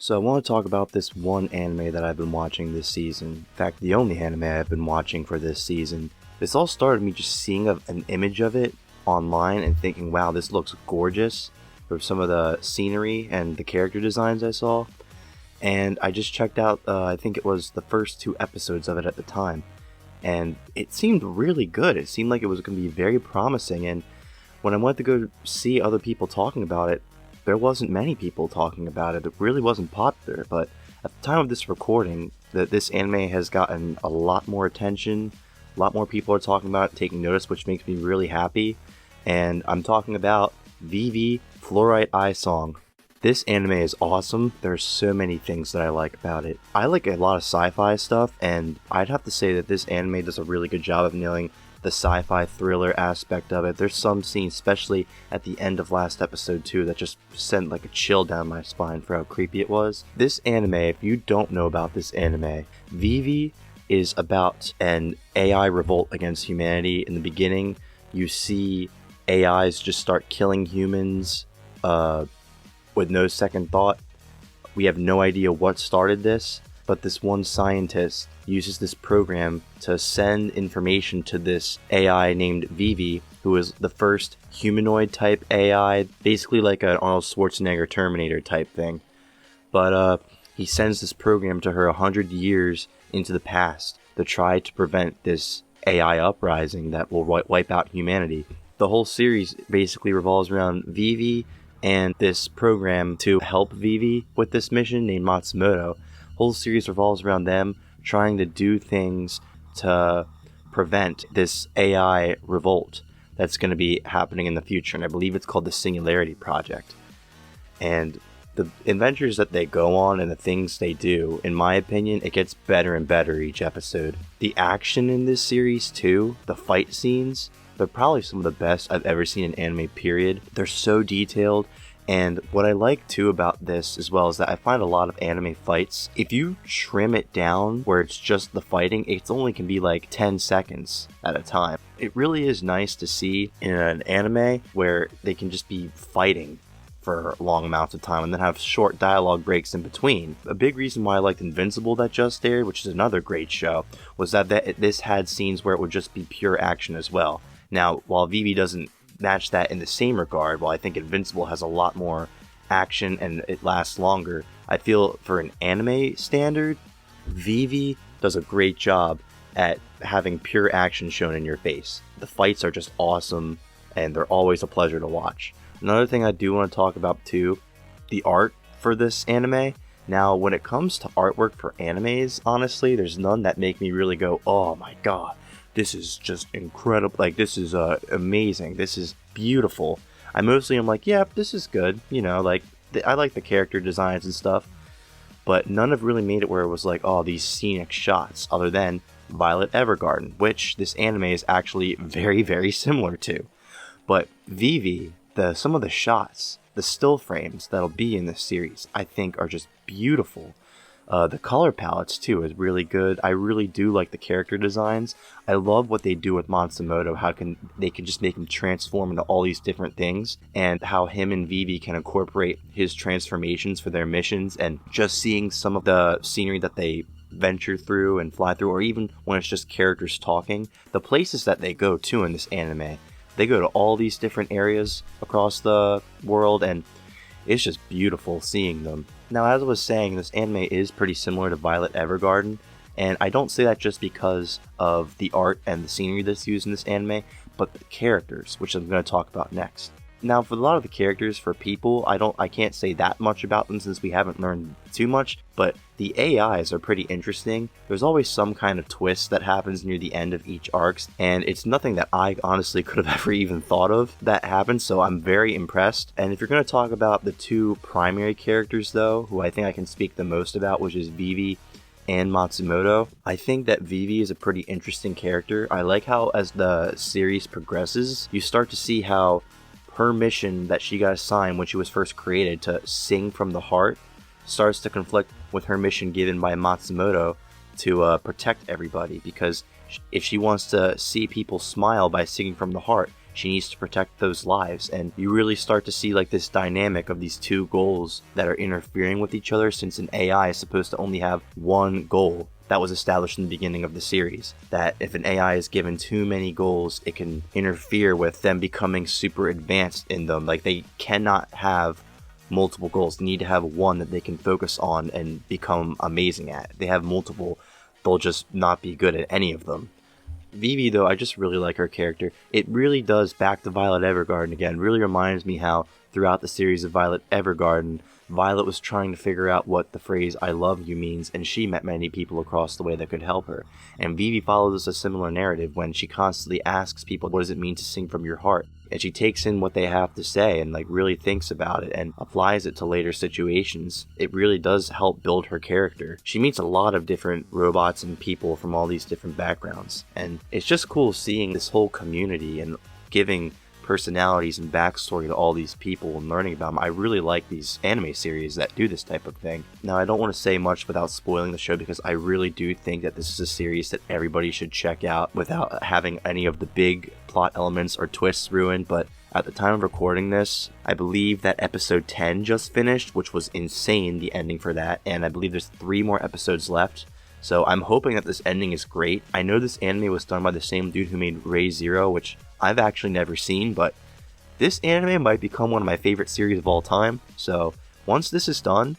So I want to talk about this one anime that I've been watching this season. In fact, the only anime I've been watching for this season. This all started me just seeing an image of it online and thinking, wow, this looks gorgeous, for some of the scenery and the character designs I saw. And I just checked out, I think it was the first 2 episodes of it at the time. And it seemed really good. It seemed like it was going to be very promising. And when I went to go see other people talking about it, there wasn't many people talking about it. It really wasn't popular, but at the time of this recording, this anime has gotten a lot more attention. A lot more people are talking about it, taking notice, which makes me really happy. And I'm talking about Vivy Fluorite Eye Song. This anime is awesome. There's so many things that I like about it. I like a lot of sci-fi stuff, and I'd have to say that this anime does a really good job of nailing the sci-fi thriller aspect of it. There's some scenes, especially at the end of last episode 2, that just sent like a chill down my spine for how creepy it was. This anime, if you don't know about this anime, Vivy is about an AI revolt against humanity. In the beginning, you see AIs just start killing humans with no second thought. We have no idea what started this, but this one scientist uses this program to send information to this AI named Vivy, who is the first humanoid type AI, basically like an Arnold Schwarzenegger Terminator type thing. But he sends this program to her 100 years into the past to try to prevent this AI uprising that will wipe out humanity. The whole series basically revolves around Vivy and this program to help Vivy with this mission named Matsumoto. Whole series revolves around them trying to do things to prevent this AI revolt that's going to be happening in the future, and I believe it's called the Singularity Project. And the adventures that they go on and the things they do, in my opinion, it gets better and better each episode. The action in this series too, the fight scenes, they're probably some of the best I've ever seen in anime, period. They're so detailed. And what I like too about this as well is that I find a lot of anime fights, if you trim it down where it's just the fighting, it only can be like 10 seconds at a time. It really is nice to see in an anime where they can just be fighting for long amounts of time and then have short dialogue breaks in between. A big reason why I liked Invincible that just aired, which is another great show, was that this had scenes where it would just be pure action as well. Now, while Vivy doesn't match that in the same regard, while I think Invincible has a lot more action and it lasts longer, I feel for an anime standard, Vivy does a great job at having pure action shown in your face. The fights are just awesome, and they're always a pleasure to watch. Another thing I do want to talk about too, the art for this anime. Now, when it comes to artwork for animes, honestly, there's none that make me really go, oh my god, this is just incredible, like, this is amazing, this is beautiful. I'm like, yeah, this is good, you know, like, I like the character designs and stuff, but none have really made it where it was like, oh, these scenic shots, other than Violet Evergarden, which this anime is actually very, very similar to. But Vivy, some of the shots, the still frames that'll be in this series, I think are just beautiful. The color palettes too is really good. I really do like the character designs. I love what they do with Matsumoto, how they can just make him transform into all these different things, and how him and Vivy can incorporate his transformations for their missions, and just seeing some of the scenery that they venture through and fly through, or even when it's just characters talking, the places that they go to in this anime. They go to all these different areas across the world, and it's just beautiful seeing them. Now, as I was saying, this anime is pretty similar to Violet Evergarden, and I don't say that just because of the art and the scenery that's used in this anime, but the characters, which I'm going to talk about next. Now, for a lot of the characters, for people, I can't say that much about them since we haven't learned too much, but the AIs are pretty interesting. There's always some kind of twist that happens near the end of each arc, and it's nothing that I honestly could have ever even thought of that happened, so I'm very impressed. And if you're going to talk about the 2 primary characters, though, who I think I can speak the most about, which is Vivy and Matsumoto, I think that Vivy is a pretty interesting character. I like how, as the series progresses, you start to see how her mission that she got assigned when she was first created to sing from the heart starts to conflict with her mission given by Matsumoto to protect everybody, because if she wants to see people smile by singing from the heart, she needs to protect those lives. And you really start to see like this dynamic of these two goals that are interfering with each other, since an AI is supposed to only have one goal. That was established in the beginning of the series, that if an AI is given too many goals, it can interfere with them becoming super advanced in them. Like, they cannot have multiple goals. They need to have one that they can focus on and become amazing at. If they have multiple, they'll just not be good at any of them. Vivy, though, I just really like her character. It really does, back to Violet Evergarden again, really reminds me how throughout the series of Violet Evergarden, Violet was trying to figure out what the phrase "I love you" means, and she met many people across the way that could help her. And Vivy follows a similar narrative when she constantly asks people, what does it mean to sing from your heart? And she takes in what they have to say and like really thinks about it and applies it to later situations. It really does help build her character. She meets a lot of different robots and people from all these different backgrounds, and it's just cool seeing this whole community and giving personalities and backstory to all these people and learning about them. I really like these anime series that do this type of thing. Now, I don't want to say much without spoiling the show, because I really do think that this is a series that everybody should check out without having any of the big plot elements or twists ruined. But at the time of recording this, I believe that episode 10 just finished, which was insane, the ending for that, and I believe there's 3 more episodes left. So I'm hoping that this ending is great. I know this anime was done by the same dude who made Re:Zero, which I've actually never seen, but this anime might become one of my favorite series of all time. So once this is done,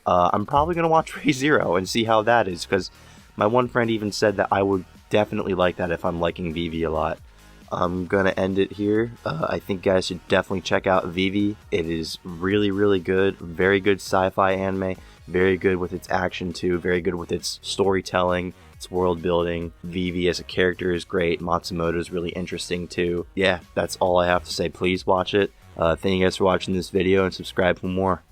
I'm probably going to watch Re:Zero and see how that is, because my one friend even said that I would definitely like that if I'm liking Vivy a lot. I'm going to end it here. I think you guys should definitely check out Vivy. It is really, really good. Very good sci-fi anime. Very good with its action too. Very good with its storytelling, its world building. Vivy as a character is great. Matsumoto is really interesting too. Yeah, that's all I have to say. Please watch it. Thank you guys for watching this video and subscribe for more.